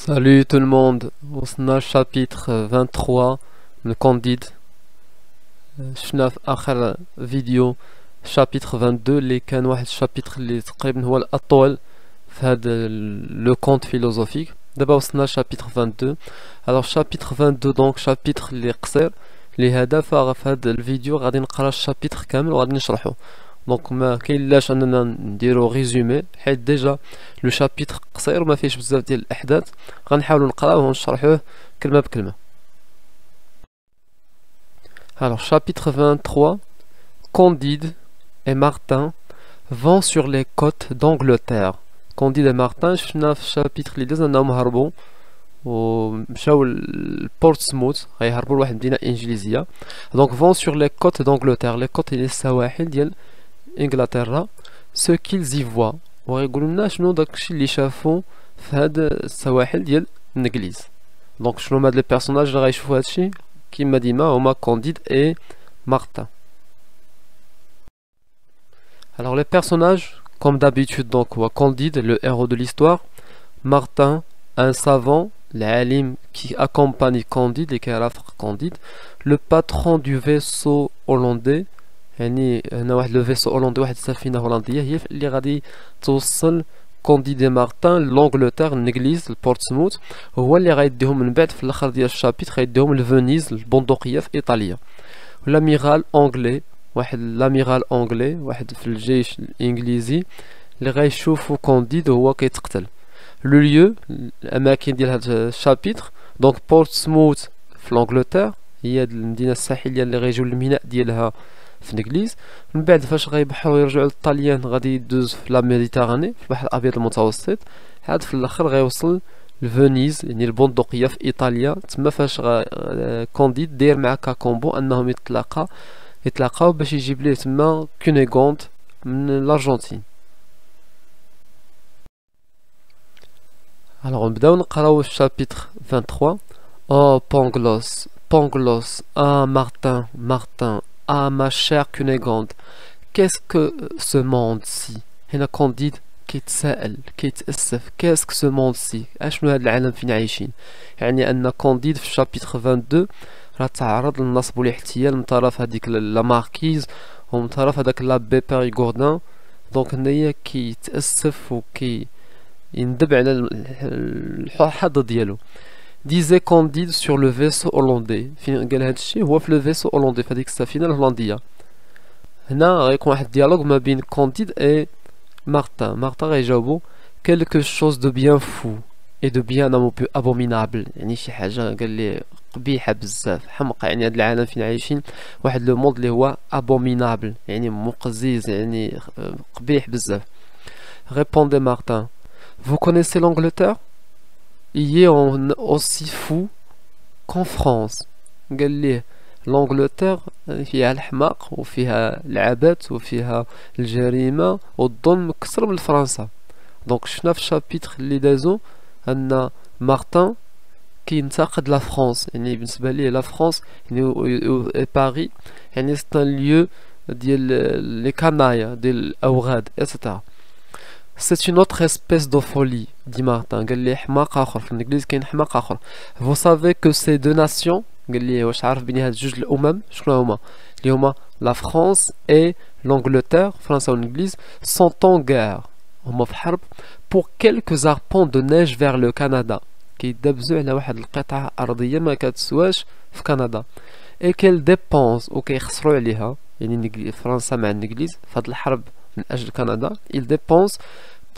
Salut tout le monde, on a chapitre 23 من Candide. شفنا في آخر فيديو chapitre 22 اللي كان واحد الشابيتر اللي تقريبا هو الأطول في هذا لو كونت فيلوزوفيك. دابا وصلنا chapitre 22. alors chapitre 22 دونك شابيتر اللي قصير لهذا في هذا الفيديو غادي نقرا الشابيتر كامل وغادي نشرحه. دونك ما كاين لاش اننا نديرو ريزومي حيت ديجا لو شابيتر قصير وما فيهش بزاف ديال الاحداث. غنحاولوا نقراوه ونشرحوه كلمه بكلمه. Alors chapitre 23. Candide et Martin vont sur les côtes d'Angleterre. Candide et Martin شفنا في الشابيتر اللي داز انهم هربوا ومشاو لبورتسموث، غيهربوا لواحد المدينه انجليزيه. دونك vont sur les côtes d'Angleterre. les côtes هي السواحل ديال انجلترا. ce qu'ils y voient وغيقولوا لنا شنو داكشي اللي شافوا في هاد السواحل ديال الانجليز. دونك شنو هما هاد لي بيرسوناج اللي غيشوفوا هادشي كيما ديما هما كونديد اي مارتن. Alors les personnages comme d'habitude donc هو Candide le héros de l'histoire, Martin un savant العالم qui accompagne Candide et qui رافق Candide, le patron du vaisseau hollandais يعني هنا واحد لو فيسو هولندي واحد السفينه هولنديه هي اللي غادي توصل كونديد مارتن لونجلتير الانجليز لبورتسموث، هو اللي غيديهم من بعد في الاخر ديال الشابيتر غيديهم لفينيز البندقيه في ايطاليا. والاميرال اونغلي واحد الاميرال اونغلي واحد في الجيش الانجليزي اللي غيشوفوا كونديد وهو كيتقتل. لو ليو الاماكن ديال هذا الشابيتر دونك بورتسموث في لونجلتير هي المدينه الساحليه اللي غيجيو الميناء ديالها في الانجليز. من بعد فاش غيبحروا يرجعوا للطاليان غادي يدوز في لا ميديتيراني في البحر الابيض المتوسط، عاد في الاخر غيوصل لفينيز يعني البندقيه في ايطاليا. تما فاش كونديد داير مع كاكومبو انهم يتلاقاو باش يجيب ليه تما كونيغوند من الارجنتين. alors نبداو نقراو الشابيتر 23. oh Pangloss Pangloss, ah Martin Martin, ah ma chère Cunégonde, qu'est-ce que ce monde-ci؟ هنا كونديد كيتساءل كيتأسف qu'est-ce que ce monde-ci؟ اشنو هاد العالم فين عايشين؟ يعني ان كونديد في الشابيتر 22 راه تعرض للنصب والاحتيال من طرف هذيك لا ماركيز ومن طرف هذاك لابي بيريغوردان. دونك هنايا كيتأسف يندب على الحظ ديالو. disait Candide sur le vaisseau hollandais. فين قال هادشي هو في لو فيسو هولندي في هذيك السفينه الهولنديه. هنا غيكون واحد الديالوغ ما بين كونديد اي مارتن غيجاوبو quelque chose de bien fou et de bien abominable، يعني شي حاجه قال لي قبيحه بزاف حمقى. يعني هاد العالم فين عايشين واحد لو موند اللي هو abominable يعني مقزيز يعني قبيح بزاف. répondait Martin. vous connaissez l'Angleterre؟ y est aussi fou qu'en France. قال ليه لونجلتير فيها الحماق وفيها العبث وفيها الجريمه والظلم اكثر من فرنسا. دونك شفنا في الشابيتر اللي دازو ان مارتن كينتقد لا فرنسا، يعني بالنسبه ليه لا فرنسا يعني باريس يعني سي ان ليو ديال لي كانايا ديال الاوغاد ايتترا. C'est une autre espèce de folie, dit Martin. قال لي حماق آخر في الإنجليز كاين حماق آخر. Vous savez que ces deux nations قال لي واش عارف بين هاد جوج الأمم شكون هما؟ اللي هما لا فرنسا et l'Angleterre فرنسا والإنجليز sont en guerre هما في حرب pour quelques arpents de neige vers le Canada كيدابزو على واحد القطعة أرضية ما كتسواش في كندا. et qu'elles dépensent وكيخسروا عليها يعني فرنسا مع الإنجليز في هاد الحرب من أجل كندا. ils dépensent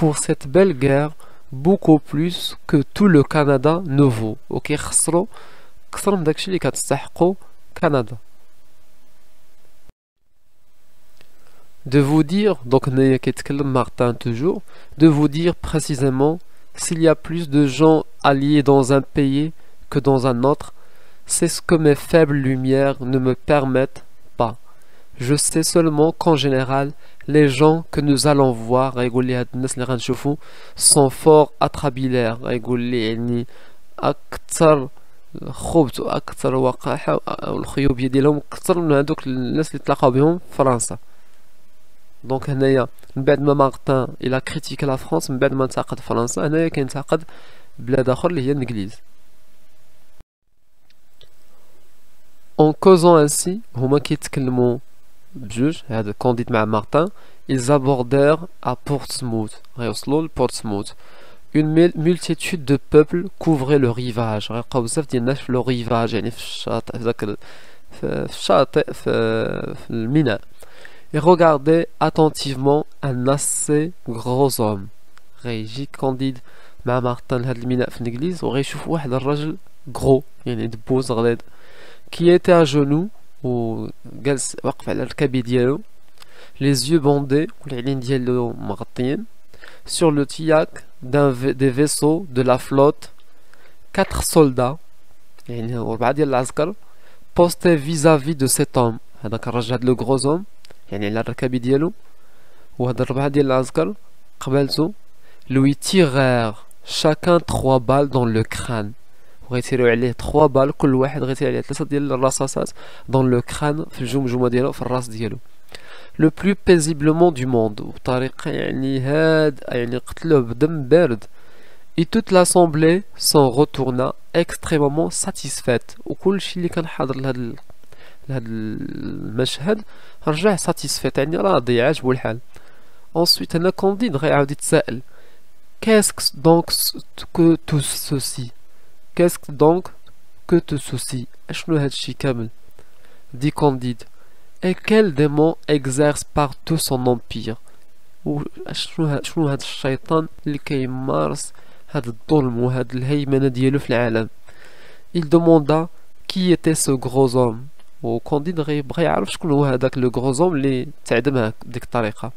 pour cette belle guerre beaucoup plus que tout le Canada ne vaut وكيخسروا أكثر من داكشي اللي كتستحقو كندا. de vous dire donc هنايا كيتكلم مارتن toujours de vous dire précisément s'il y a plus de gens alliés dans un pays que dans un autre, c'est ce que mes faibles lumières ne me permettent pas. Je sais seulement qu'en général les gens que nous allons voir غيقول لي هاد الناس اللي غنشوفو sont fort atrabilaires غيقول لي يعني اكثر خبث واكثر وقاحه والخيوبيه ديالهم اكثر من هذوك الناس اللي تلاقاو بهم في فرنسا. دونك هنايا من بعد ما مارتن الى كريتيكي لا فرنسا من بعد ما انتقد فرنسا هنايا كينتقد بلاد اخر اللي هي الانجليز. En causant ainsi, هما كيتكلموا بجوج هذا كونديد مع مارتن. Ils abordèrent à Portsmouth. غيوصلوا لبورتسموث. Une multitude de peuples couvrait le rivage. غيلقاو بزاف ديال الناس في لو ريفاج يعني في الشاطئ في ذاك في الشاطئ في الميناء. Et regardait attentivement un assez gros homme. غيجي كونديد مع مارتن لهاد الميناء في الانجليز وغيشوف واحد الرجل غرو يعني دبوز غليظ qui était à genoux وجالس واقف على الركابي ديالو les yeux bandés والعينين ديالو مغطيين sur le tillac des vaisseaux de la flotte 4 soldats يعني 4 ديال العسكر postés vis-à-vis de cet homme. هذاك الرجل هاد لو غروز homme يعني على الركابي ديالو وهاد 4 ديال العسكر قبالتو lui tirèrent chacun 3 balles dans le crâne. وغيتيروا عليه 3 بال كل واحد غيتير عليه 3 ديال الرصاصات dans le crâne في الجمجمه ديالو في الراس ديالو le plus paisiblement du monde بطريقه يعني يعني قتلوه بدم بارد. et toute l'assemblée s'en retourna extrêmement satisfaite وكلشي اللي كان حاضر لهاد المشهد رجع satisfaite يعني راضي عاجبو الحال. ensuite هنا كونديد غيعاود يتسائل qu'est-ce donc que tout ceci Qu'est-ce donc que te soucie? أشنو هادشي كامل؟ dit Candide. Et quel démon exerce partout son empire? شنو هاد الشيطان اللي كيمارس هاد الظلم وهاد الهيمنة ديالو في العالم؟ Il demanda qui était ce gros homme. وكونديد غيبغي يعرف شكون هو هذاك لو gros homme اللي تعدم بديك الطريقة.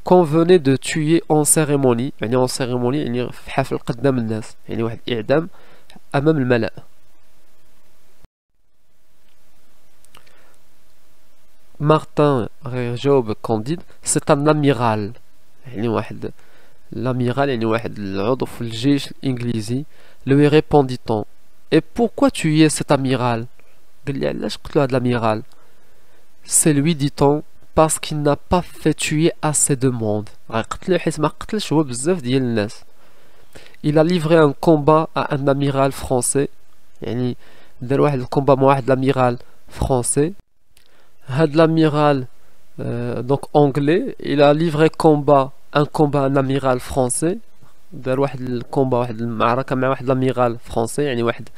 qu'on venait de tuer en cérémonie يعني en cérémonie يعني في حفل قدام الناس يعني واحد الإعدام أمام الملأ. مارتن جاوب كونديد c'est un amiral يعني واحد l'amiral يعني واحد العضو في الجيش الإنجليزي. lui répondit-on et pourquoi tuer cet amiral؟ قال لي علاش قتلو هاد l'amiral؟ c'est lui dit-on parce qu'il n'a pas fait tuer assez de monde. غيقتلو حيت ما قتلش هو بزاف ديال الناس. Il a livré un combat à un amiral français يعني دار واحد الكومبا مع واحد l'amiral français. هاد l'amiral donc anglais il a livré un combat à un amiral français دار واحد الكومبا واحد المعركة مع واحد l'amiral français يعني واحد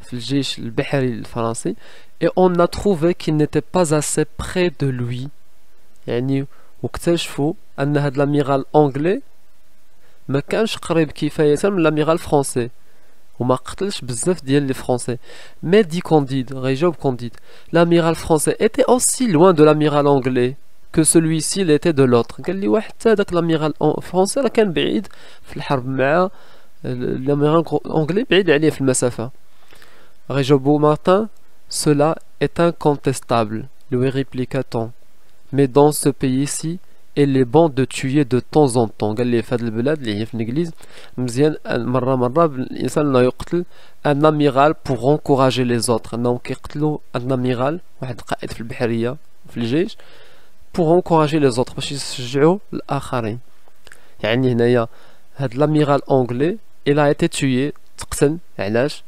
في الجيش البحري الفرنسي. et on a trouvé qu'il n'était pas assez près de lui يعني واكتشفوا ان هاد l'amiral anglais ما كانش قريب كفاية من l'amiral français وما قتلش بزاف ديال لي فرونسي. mais dit Candide غيجاوب كونديد l'amiral français était aussi loin de l'amiral anglais que celui-ci l'était de l'autre. قال لي واحد حتى داك l'amiral français راه كان بعيد في الحرب مع l'amiral anglais بعيد عليه في المسافة. غيجاوبو مارتن cela est incontestable lui répliqua-t-on mais dans ce pays-ci il est bon de tuer de temps en temps. قال لي في هاد البلاد اللي هي في الانجليز مزيان مرة الانسان لا يقتل ان amiral pour encourager les autres انهم كيقتلوا ان amiral واحد القائد في البحرية في الجيش pour encourager les autres باش يشجعوا الاخرين. يعني هنايا هاد l'amiral anglais il a été tué تقتل علاش؟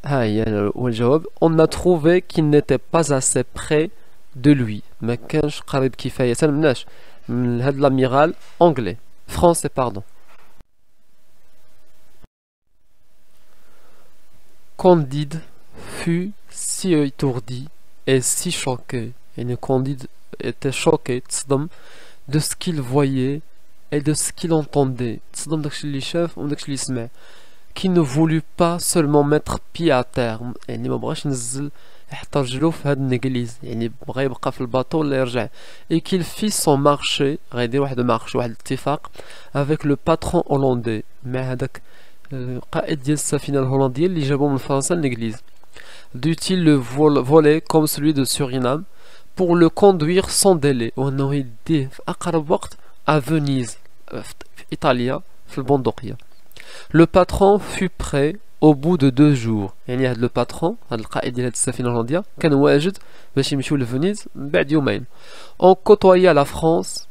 ها هي هو الجواب on a trouvé qu'il n'était pas assez près de lui ما كانش قريب كفاية مناش من هاد l'amiral anglais français pardon. Candide fut si étourdi et si choqué يعني Candide était choqué تصدم de ce qu'il voyait et de ce qu'il entendait تصدم داكشي اللي شاف وداكشي اللي سمع qui ne voulut pas seulement mettre pied à terre يعني ما بغاش ينزل يحط رجلو في هاد الانجليز يعني بغا يبقى في الباطو ولا يرجع. et qu'il fit son marché غيدير واحد المارشي واحد الاتفاق avec le patron hollandais مع هذاك القائد ديال السفينة الهولندية اللي جابو من فرنسا للانجليز. dut-il le voler comme celui de Suriname pour le conduire sans délai وانه يديه في اقرب وقت à Venise في ايطاليا في البندقية. le patron fut prêt au bout de 2 jours يعني هاد لو باترون هاد القائد ديال هاد السفينة الهولندية كان واجد باش يمشيو لفينيز من بعد يومين. on côtoya la France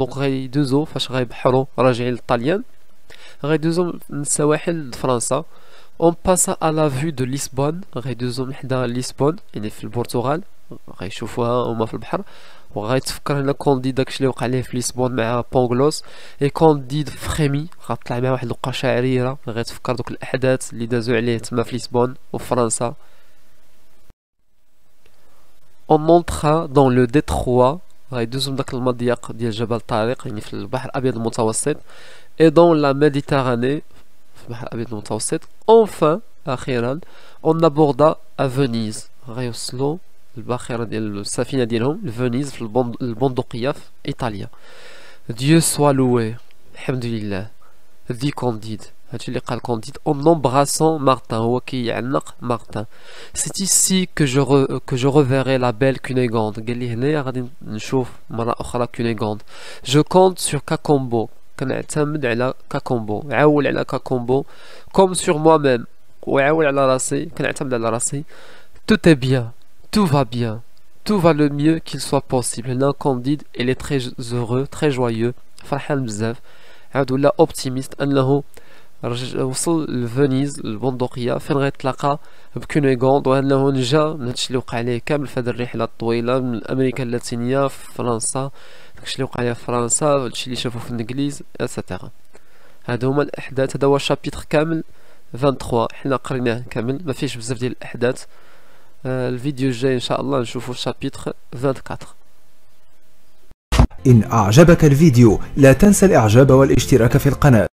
donc غيدوزو فاش غيبحرو راجعين للطليان غيدوزو من السواحل فرنسا. On passe à la vue de Lisbonne. غيدوزو من حدا لشبونة يعني في البرتغال، غيشوفوها هما في البحر. وغيتفكر هنا كونديد داكشي اللي وقع ليه في لشبونة مع بونغلوس. اي كونديد فريمي، غطلع معاه واحد الوقعة شعريرة، غيتفكر دوك الأحداث اللي دازو عليه تما في لشبونة وفرنسا. On entra dans le détroit. غيدوزو من داك المضيق ديال جبل طارق يعني في البحر الأبيض المتوسط. Et dans la Méditerranée، في البحر الأبيض المتوسط. Enfin أخيرا on aborda à Venise. غيوصلو الباخرة ديال السفينة ديالهم لفينيز في البندقية في إيطاليا. Dieu soit loué، الحمد لله. dit Candide، هادشي اللي قال كونديد en embrassant Martin، هو كيعنق مارتن. C'est ici que je reverrai la belle Cunégonde. قال لي هنايا غادي نشوف مرة أخرى كونيغوند. Je compte sur Cacambo، كنعتمد على كاكومبو، عاول على كاكومبو. comme sur moi-même، وعاول على راسي، كنعتمد على راسي. tout est bien، tout va bien، tout va le mieux qu'il soit possible. هنا كونديد il est très heureux، très joyeux، فرحان بزاف. عاد ولا اوبتيميست انه وصل لفينيز البندقية فين غيتلاقى بكونيغوند، وانه نجا من هادشي اللي وقع عليه كامل في هاد الرحلة الطويلة من امريكا اللاتينية في فرنسا، داكشي اللي وقع عليه في فرنسا، هادشي اللي شافو في الانجليز اتسيتيرا. هادو هما الاحداث. هذا هو الشابيتر كامل 23 حنا قريناه كامل، ما فيهش بزاف ديال الاحداث. الفيديو الجاي ان شاء الله نشوفو الشابيتر 24. إن أعجبك الفيديو لا تنسى الإعجاب والاشتراك في القناة.